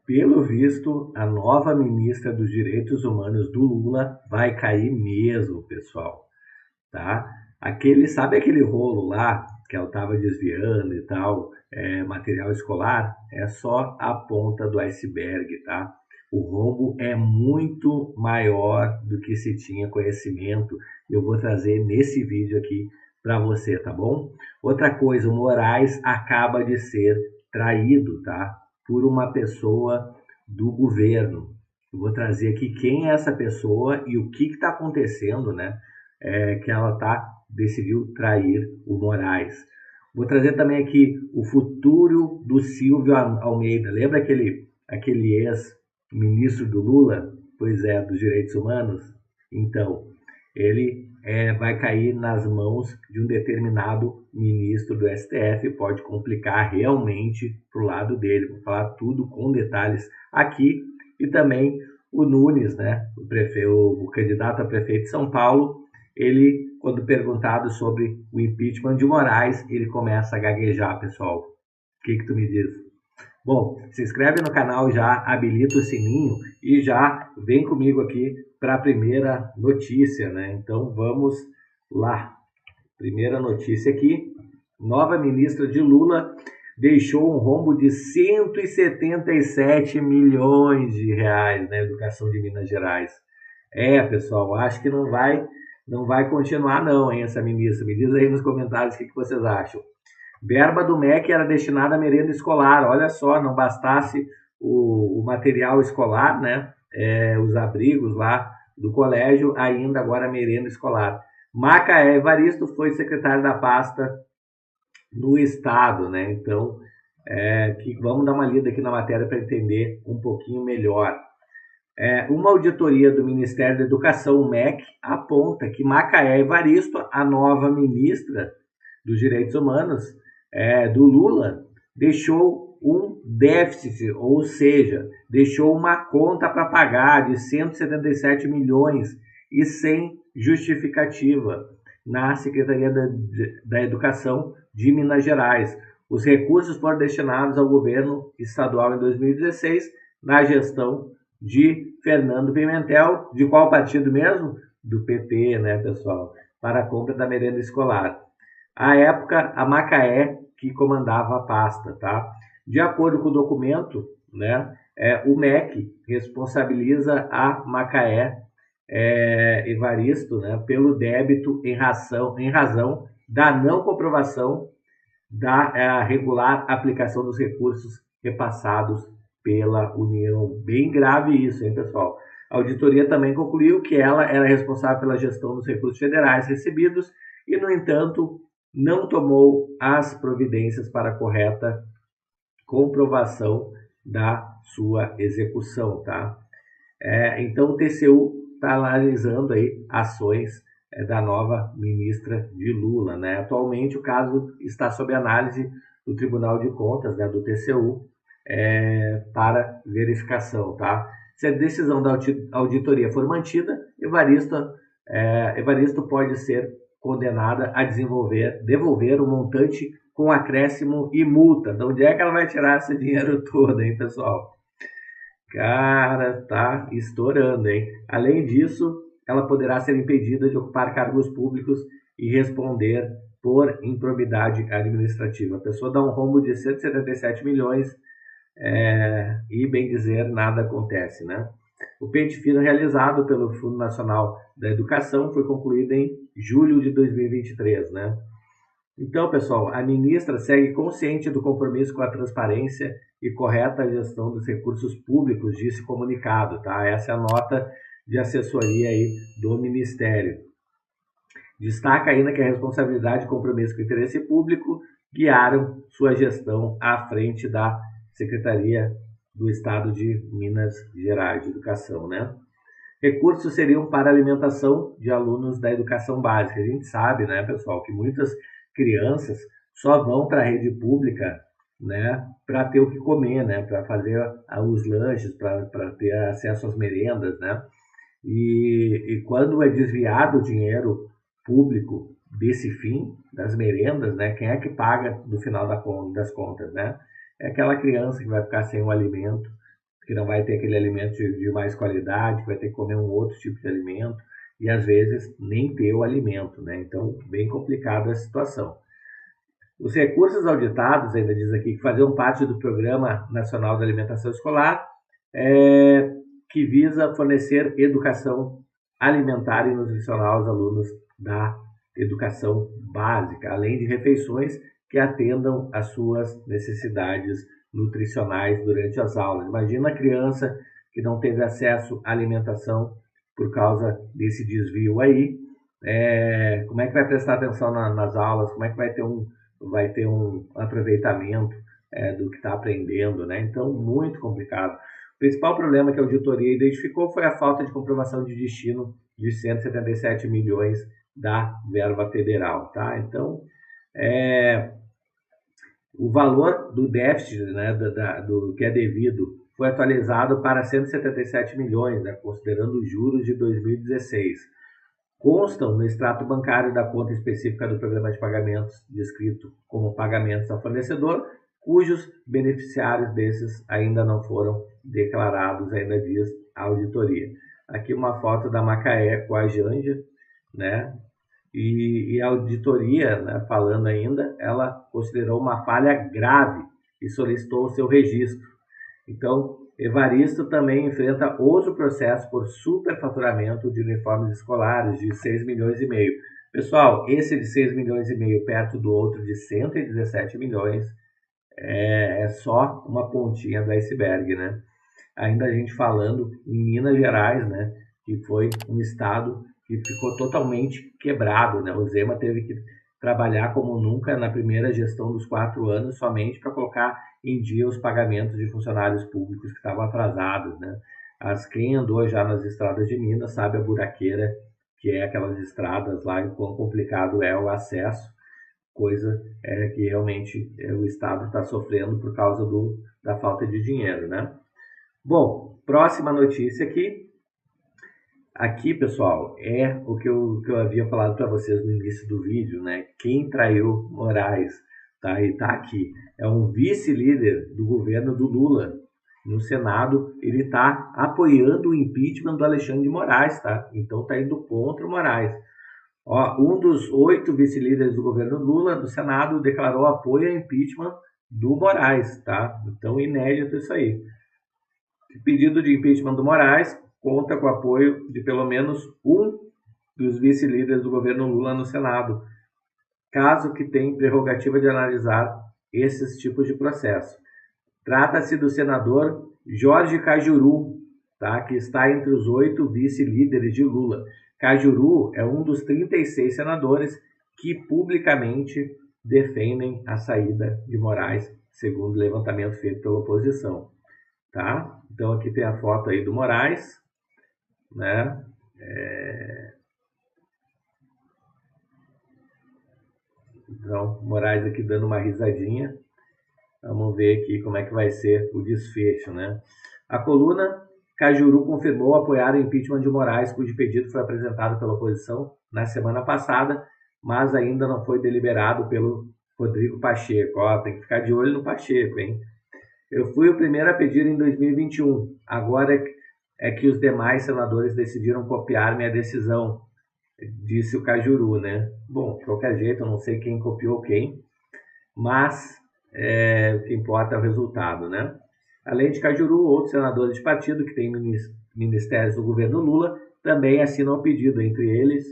Pelo visto, a nova ministra dos Direitos Humanos do Lula vai cair mesmo, pessoal, tá? Sabe aquele rolo lá que ela estava desviando e tal, material escolar? É só a ponta do iceberg, tá? O rombo é muito maior do que se tinha conhecimento. Eu vou trazer nesse vídeo aqui para você, tá bom? Outra coisa, o Moraes acaba de ser traído, tá? Por uma pessoa do governo. Eu vou trazer aqui quem é essa pessoa e o que está acontecendo, né? Que ela decidiu trair o Moraes. Vou trazer também aqui o futuro do Silvio Almeida. Lembra aquele ex-ministro do Lula? Pois é, dos direitos humanos? Então, ele vai cair nas mãos de um determinado ministro do STF, pode complicar realmente para o lado dele. Vou falar tudo com detalhes aqui. E também o Nunes, né, o candidato a prefeito de São Paulo, ele, quando perguntado sobre o impeachment de Moraes, ele começa a gaguejar, pessoal. O que tu me diz? Bom, se inscreve no canal já, habilita o sininho e já vem comigo aqui para a primeira notícia, né? Então vamos lá. Primeira notícia aqui. Nova ministra de Lula deixou um rombo de 177 milhões de reais na educação de Minas Gerais. Pessoal, acho que não vai continuar não, hein, essa ministra. Me diz aí nos comentários o que vocês acham. Verba do MEC era destinada à merenda escolar. Olha só, não bastasse o material escolar, né? Os abrigos lá do colégio, ainda agora a merenda escolar. Macaé Evaristo foi secretário da pasta no estado, né? Então, vamos dar uma lida aqui na matéria para entender um pouquinho melhor. Uma auditoria do Ministério da Educação, o MEC, aponta que Macaé Evaristo, a nova ministra dos Direitos Humanos do Lula, deixou um déficit, ou seja, deixou uma conta para pagar de 177 milhões e sem justificativa na Secretaria da Educação de Minas Gerais. Os recursos foram destinados ao governo estadual em 2016, na gestão de Fernando Pimentel, de qual partido mesmo? Do PT, né, pessoal? Para a compra da merenda escolar. À época, a Macaé que comandava a pasta, tá? De acordo com o documento, né, o MEC responsabiliza a Macaé Evaristo, né, pelo débito em razão da não comprovação da regular aplicação dos recursos repassados pela União. Bem grave isso, hein, pessoal? A auditoria também concluiu que ela era responsável pela gestão dos recursos federais recebidos e, no entanto, não tomou as providências para a correta comprovação da sua execução, tá? Então, o TCU está analisando aí ações da nova ministra de Lula, né? Atualmente, o caso está sob análise do Tribunal de Contas, né, do TCU, para verificação, tá? Se a decisão da auditoria for mantida, Evaristo pode ser condenada a devolver o montante com acréscimo e multa. De onde é que ela vai tirar esse dinheiro todo, hein, pessoal? Cara, tá estourando, hein? Além disso, ela poderá ser impedida de ocupar cargos públicos e responder por improbidade administrativa. A pessoa dá um rombo de 177 milhões e, bem dizer, nada acontece, né? O pente fino realizado pelo Fundo Nacional da Educação foi concluído em julho de 2023, né? Então, pessoal, a ministra segue consciente do compromisso com a transparência e correta gestão dos recursos públicos, disse o comunicado, tá? Essa é a nota de assessoria aí do Ministério. Destaca ainda que a responsabilidade, compromisso com o interesse público guiaram sua gestão à frente da Secretaria do Estado de Minas Gerais de Educação, né? Recursos seriam para alimentação de alunos da educação básica. A gente sabe, né, pessoal, que muitas crianças só vão para a rede pública, né, para ter o que comer, né, para fazer os lanches, para ter acesso às merendas, né? E quando é desviado o dinheiro público desse fim, das merendas, né, quem é que paga no final das contas, né? É aquela criança que vai ficar sem o alimento. que não vai ter aquele alimento de mais qualidade, que vai ter que comer um outro tipo de alimento e às vezes nem ter o alimento, né? Então, bem complicada a situação. Os recursos auditados, ainda diz aqui, que faziam parte do Programa Nacional de Alimentação Escolar, que visa fornecer educação alimentar e nutricional aos alunos da educação básica, além de refeições que atendam às suas necessidades nutricionais durante as aulas. Imagina a criança que não teve acesso à alimentação por causa desse desvio aí, como é que vai prestar atenção nas aulas, como é que vai ter um aproveitamento do que está aprendendo, né? Então, muito complicado. O principal problema que a auditoria identificou foi a falta de comprovação de destino de 177 milhões da verba federal, tá? Então, o valor do déficit, né, do que é devido, foi atualizado para 177 milhões, né, considerando os juros de 2016. Constam no extrato bancário da conta específica do programa de pagamentos, descrito como pagamentos ao fornecedor, cujos beneficiários desses ainda não foram declarados, ainda diz a auditoria. Aqui uma foto da Macaé com a Janja, né? E a auditoria, né, falando ainda, ela considerou uma falha grave e solicitou o seu registro. Então, Evaristo também enfrenta outro processo por superfaturamento de uniformes escolares de 6 milhões e meio. Pessoal, esse de 6 milhões e meio perto do outro de 117 milhões é só uma pontinha do iceberg, né? Ainda a gente falando em Minas Gerais, né, que foi um estado que ficou totalmente quebrado, né? O Zema teve que trabalhar como nunca na primeira gestão dos 4 anos somente para colocar em dia os pagamentos de funcionários públicos que estavam atrasados, né? Quem andou já nas estradas de Minas sabe a buraqueira que é aquelas estradas lá e quão complicado é o acesso, coisa que realmente o estado está sofrendo por causa da falta de dinheiro, né? Bom, próxima notícia aqui. Aqui, pessoal, é o que eu havia falado para vocês no início do vídeo, né? Quem traiu Moraes, tá? E tá aqui. É um vice-líder do governo do Lula. No Senado, ele está apoiando o impeachment do Alexandre de Moraes, tá? Então está indo contra o Moraes. Ó, um dos 8 vice-líderes do governo Lula do Senado declarou apoio ao impeachment do Moraes, tá? Então, inédito isso aí. O pedido de impeachment do Moraes conta com o apoio de pelo menos um dos vice-líderes do governo Lula no Senado, caso que tenha prerrogativa de analisar esses tipos de processo. Trata-se do senador Jorge Cajuru, tá? Que está entre os 8 vice-líderes de Lula. Cajuru é um dos 36 senadores que publicamente defendem a saída de Moraes, segundo o levantamento feito pela oposição. Tá? Então aqui tem a foto aí do Moraes, né? Então, Moraes aqui dando uma risadinha. Vamos ver aqui como é que vai ser o desfecho, né? A coluna Cajuru confirmou apoiar o impeachment de Moraes, cujo pedido foi apresentado pela oposição na semana passada, mas ainda não foi deliberado pelo Rodrigo Pacheco. Ó, tem que ficar de olho no Pacheco, hein? Eu fui o primeiro a pedir em 2021. Agora é que os demais senadores decidiram copiar minha decisão, disse o Cajuru, né? Bom, de qualquer jeito, eu não sei quem copiou quem, mas o que importa é o resultado, né? Além de Cajuru, outros senadores de partido que têm ministérios do governo Lula também assinam o pedido, entre eles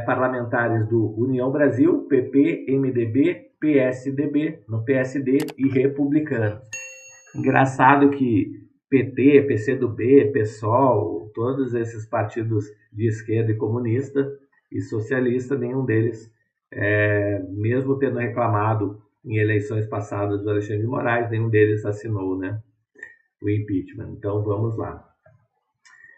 parlamentares do União Brasil, PP, MDB, PSDB, no PSD e Republicanos. Engraçado que PT, PCdoB, PSOL, todos esses partidos de esquerda e comunista e socialista, nenhum deles, mesmo tendo reclamado em eleições passadas do Alexandre de Moraes, nenhum deles assinou, né, o impeachment. Então vamos lá.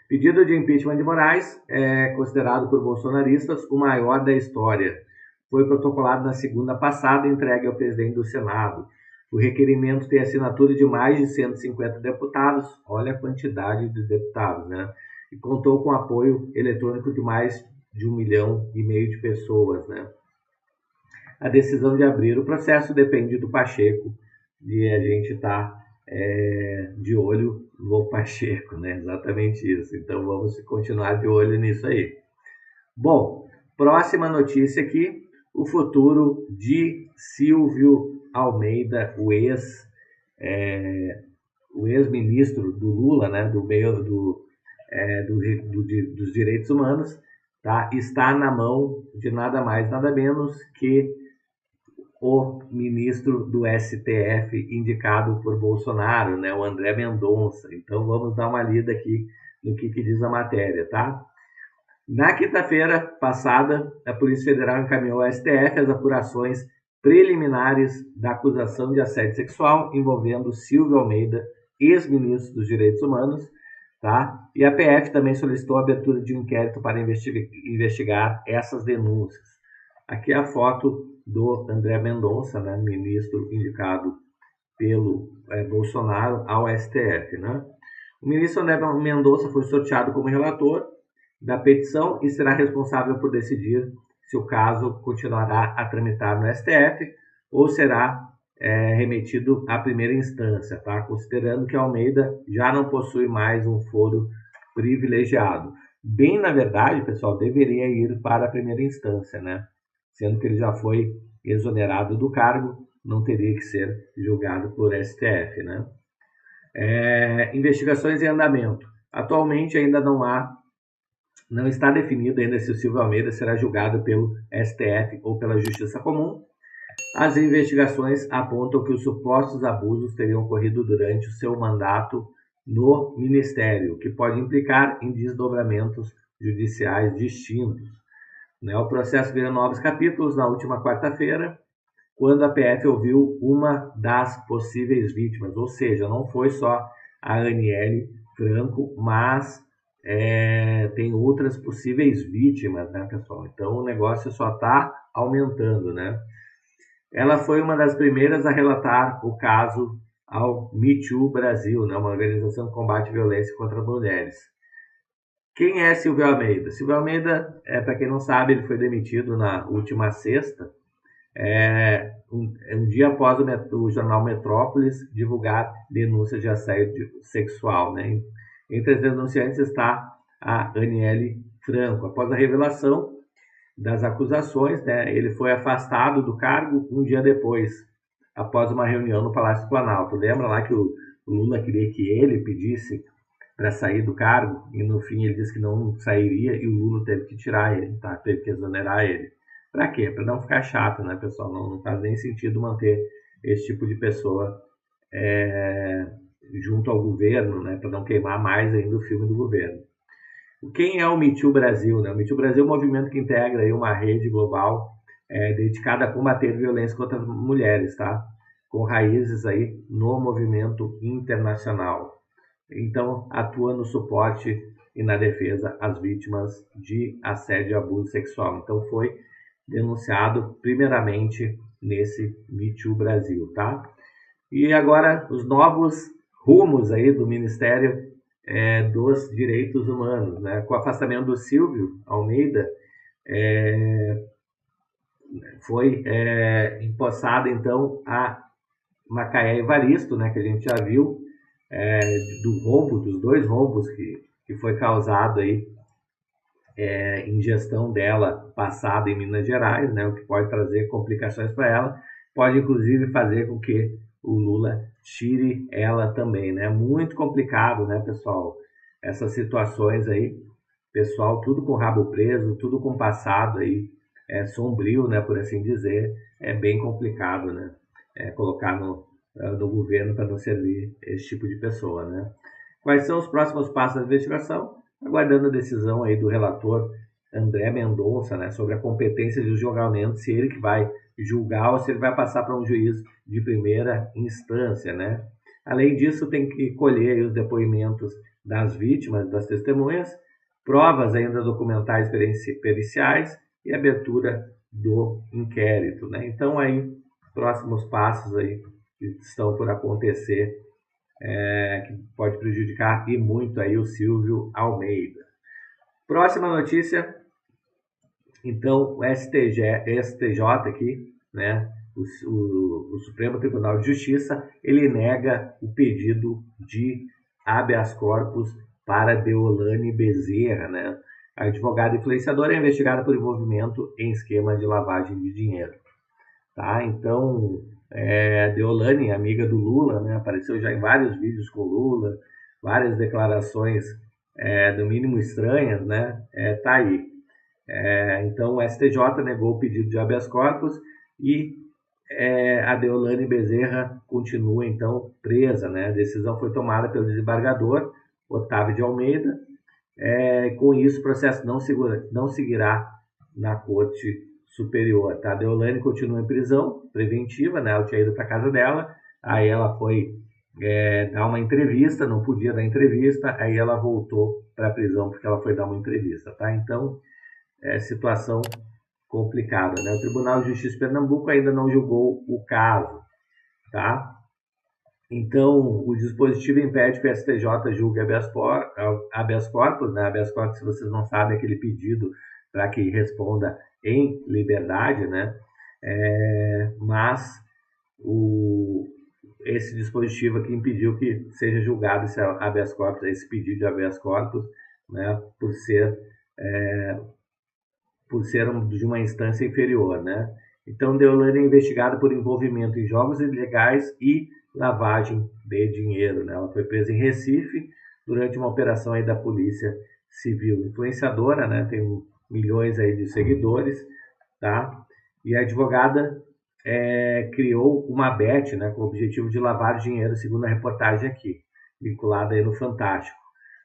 Pedido de impeachment de Moraes é considerado por bolsonaristas o maior da história. Foi protocolado na segunda passada e entregue ao presidente do Senado. O requerimento tem assinatura de mais de 150 deputados, olha a quantidade de deputados, né? E contou com apoio eletrônico de mais de 1,5 milhão de pessoas, né? A decisão de abrir o processo depende do Pacheco, e a gente está de olho no Pacheco, né? Exatamente isso. Então vamos continuar de olho nisso aí. Bom, próxima notícia aqui, o futuro de Silvio Almeida, o ex-ministro do Lula, né, dos direitos humanos, tá? Está na mão de nada mais, nada menos que o ministro do STF indicado por Bolsonaro, né, o André Mendonça. Então vamos dar uma lida aqui no que diz a matéria, tá? Na quinta-feira passada, a Polícia Federal encaminhou ao STF as apurações preliminares da acusação de assédio sexual envolvendo Silvio Almeida, ex-ministro dos Direitos Humanos, tá? E a PF também solicitou a abertura de um inquérito para investigar essas denúncias. Aqui é a foto do André Mendonça, né, ministro indicado pelo Bolsonaro ao STF, né? O ministro André Mendonça foi sorteado como relator da petição e será responsável por decidir se o caso continuará a tramitar no STF ou será remetido à primeira instância, tá? Considerando que Almeida já não possui mais um foro privilegiado. Bem, na verdade, pessoal, deveria ir para a primeira instância, né? Sendo que ele já foi exonerado do cargo, não teria que ser julgado por STF, né? Investigações em andamento. Atualmente ainda não está definido ainda se o Silvio Almeida será julgado pelo STF ou pela Justiça Comum. As investigações apontam que os supostos abusos teriam ocorrido durante o seu mandato no Ministério, o que pode implicar em desdobramentos judiciais distintos. O processo ganhou novos capítulos na última quarta-feira, quando a PF ouviu uma das possíveis vítimas, ou seja, não foi só a Aniele Franco, mas tem outras possíveis vítimas, né, pessoal? Então o negócio só está aumentando, né? Ela foi uma das primeiras a relatar o caso ao Me Too Brasil, né, uma organização que combate violência contra mulheres. Quem é Silvio Almeida? Silvio Almeida, para quem não sabe, ele foi demitido na última sexta, um dia após o jornal Metrópolis divulgar denúncias de assédio sexual, né? Entre as denunciantes está a Aniele Franco. Após a revelação das acusações, né, ele foi afastado do cargo um dia depois, após uma reunião no Palácio do Planalto. Lembra lá que o Lula queria que ele pedisse para sair do cargo e no fim ele disse que não sairia e o Lula teve que tirar ele, tá? Teve que exonerar ele. Para quê? Para não ficar chato, né, pessoal? Não faz nem sentido manter esse tipo de pessoa junto ao governo, né, para não queimar mais ainda o filme do governo. Quem é o Me Too Brasil? Né? O Me Too Brasil é um movimento que integra aí uma rede global dedicada a combater violência contra as mulheres, tá? Com raízes aí no movimento internacional. Então, atua no suporte e na defesa às vítimas de assédio e abuso sexual. Então, foi denunciado primeiramente nesse Me Too Brasil, tá? E agora, os novos rumos aí do Ministério dos Direitos Humanos, né? Com o afastamento do Silvio Almeida, foi empossada então a Macaé Evaristo, né? Que a gente já viu dos dois rombos que foi causado aí em gestão dela passada em Minas Gerais, né? O que pode trazer complicações para ela, pode inclusive fazer com que o Lula tire ela também, né? Muito complicado, né, pessoal? Essas situações aí, pessoal, tudo com rabo preso, tudo com passado aí sombrio, né, por assim dizer, é bem complicado, né? Colocar no governo para não servir esse tipo de pessoa, né? Quais são os próximos passos da investigação? Aguardando a decisão aí do relator André Mendonça, né, sobre a competência de julgamento, se ele que vai julgar ou se ele vai passar para um juiz de primeira instância, né? Além disso, tem que colher aí os depoimentos das vítimas, das testemunhas, provas ainda documentais periciais e abertura do inquérito, né? Então aí, próximos passos aí que estão por acontecer, que pode prejudicar e muito aí o Silvio Almeida. Próxima notícia, então, o STJ aqui, né, o Supremo Tribunal de Justiça, ele nega o pedido de habeas corpus para Deolane Bezerra, né? A advogada influenciadora é investigada por envolvimento em esquema de lavagem de dinheiro. Tá? Então, Deolane, amiga do Lula, né? Apareceu já em vários vídeos com o Lula, várias declarações no mínimo estranhas, né? Tá aí. Então, o STJ negou o pedido de habeas corpus e a Deolane Bezerra continua, então, presa, né? A decisão foi tomada pelo desembargador Otávio de Almeida. Com isso, o processo não seguirá na Corte Superior. Tá? A Deolane continua em prisão preventiva, né? Ela tinha ido para casa dela, aí ela foi dar uma entrevista, não podia dar entrevista, aí ela voltou para a prisão porque ela foi dar uma entrevista. Tá? Então, situação complicada. Né? O Tribunal de Justiça de Pernambuco ainda não julgou o caso. Tá? Então, o dispositivo impede que o STJ julgue habeas corpus, né? Habeas corpus, se vocês não sabem, é aquele pedido para que responda em liberdade, né? Mas esse dispositivo aqui impediu que seja julgado esse habeas corpus, esse pedido de habeas corpus, né? Por ser de uma instância inferior, né? Então, Deolane é investigada por envolvimento em jogos ilegais e lavagem de dinheiro, né? Ela foi presa em Recife durante uma operação aí da Polícia Civil, influenciadora, né? Tem milhões aí de seguidores, tá? E a advogada criou uma bet, né? Com o objetivo de lavar dinheiro, segundo a reportagem aqui, vinculada aí no Fantástico,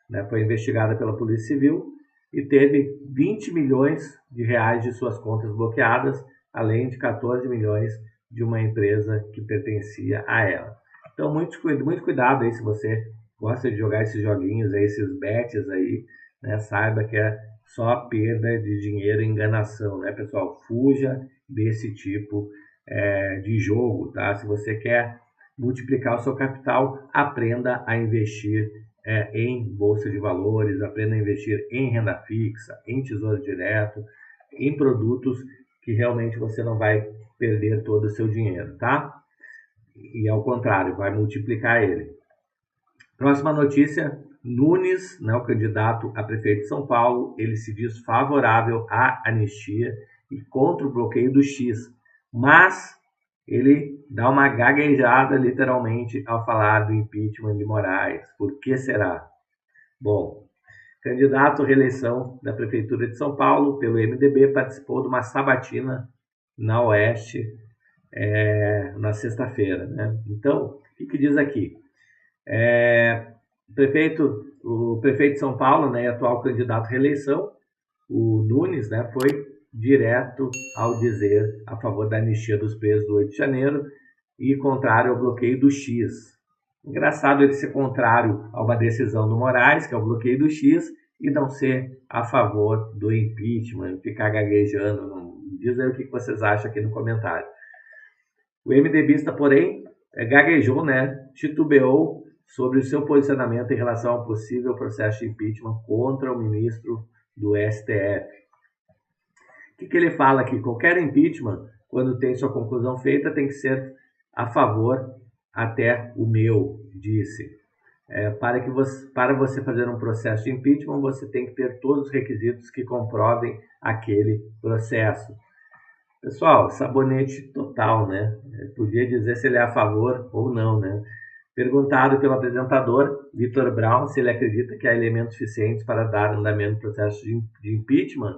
né? Foi investigada pela Polícia Civil e teve 20 milhões de reais de suas contas bloqueadas, além de 14 milhões de uma empresa que pertencia a ela. Então, muito cuidado aí se você gosta de jogar esses joguinhos aí, esses bets aí, né? Saiba que é só perda de dinheiro e enganação, né, pessoal? Fuja desse tipo de jogo, tá? Se você quer multiplicar o seu capital, aprenda a investir em bolsa de valores, aprenda a investir em renda fixa, em tesouro direto, em produtos que realmente você não vai perder todo o seu dinheiro, tá? E ao contrário, vai multiplicar ele. Próxima notícia, Nunes, né, o candidato a prefeito de São Paulo, ele se diz favorável à anistia e contra o bloqueio do X, mas ele dá uma gaguejada literalmente ao falar do impeachment de Moraes. Por que será? Bom, candidato à reeleição da Prefeitura de São Paulo pelo MDB participou de uma sabatina na Oeste na sexta-feira, né? Então, o que diz aqui? O prefeito de São Paulo, né, atual candidato à reeleição, o Nunes, né, foi direto ao dizer a favor da anistia dos presos do 8 de janeiro e contrário ao bloqueio do X. Engraçado ele ser contrário a uma decisão do Moraes, que é o bloqueio do X, e não ser a favor do impeachment, ficar gaguejando. Diz aí o que vocês acham aqui no comentário. O MDBista, porém, gaguejou, né, titubeou sobre o seu posicionamento em relação ao possível processo de impeachment contra o ministro do STF. O que ele fala aqui? Qualquer impeachment, quando tem sua conclusão feita, tem que ser a favor até o meu, disse. Para você fazer um processo de impeachment, você tem que ter todos os requisitos que comprovem aquele processo. Pessoal, sabonete total, né? Podia dizer se ele é a favor ou não, né? Perguntado pelo apresentador, Vitor Brown, se ele acredita que há elementos suficientes para dar andamento no processo de impeachment,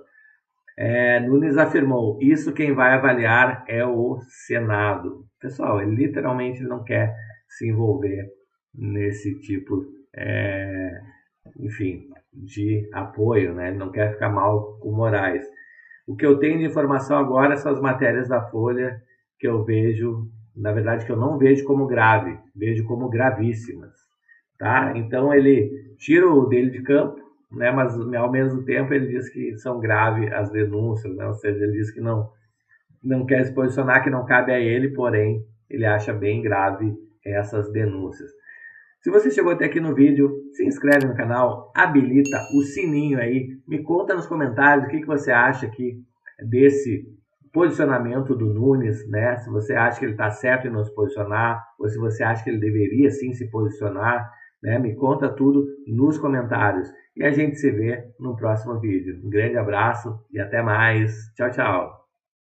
Nunes afirmou, isso quem vai avaliar é o Senado. Pessoal, ele literalmente não quer se envolver nesse tipo, de apoio, né? Ele não quer ficar mal com Moraes. O que eu tenho de informação agora são as matérias da Folha que eu vejo, na verdade que eu não vejo como grave, vejo como gravíssimas, tá? Então ele tira o dele de campo, né? Mas ao mesmo tempo ele diz que são graves as denúncias, né? Ou seja, ele diz que não quer se posicionar, que não cabe a ele, porém ele acha bem grave essas denúncias. Se você chegou até aqui no vídeo, se inscreve no canal, habilita o sininho aí, me conta nos comentários o que você acha aqui desse posicionamento do Nunes, né? Se você acha que ele está certo em não se posicionar, ou se você acha que ele deveria sim se posicionar, né? Me conta tudo nos comentários e a gente se vê no próximo vídeo. Um grande abraço e até mais. Tchau, tchau.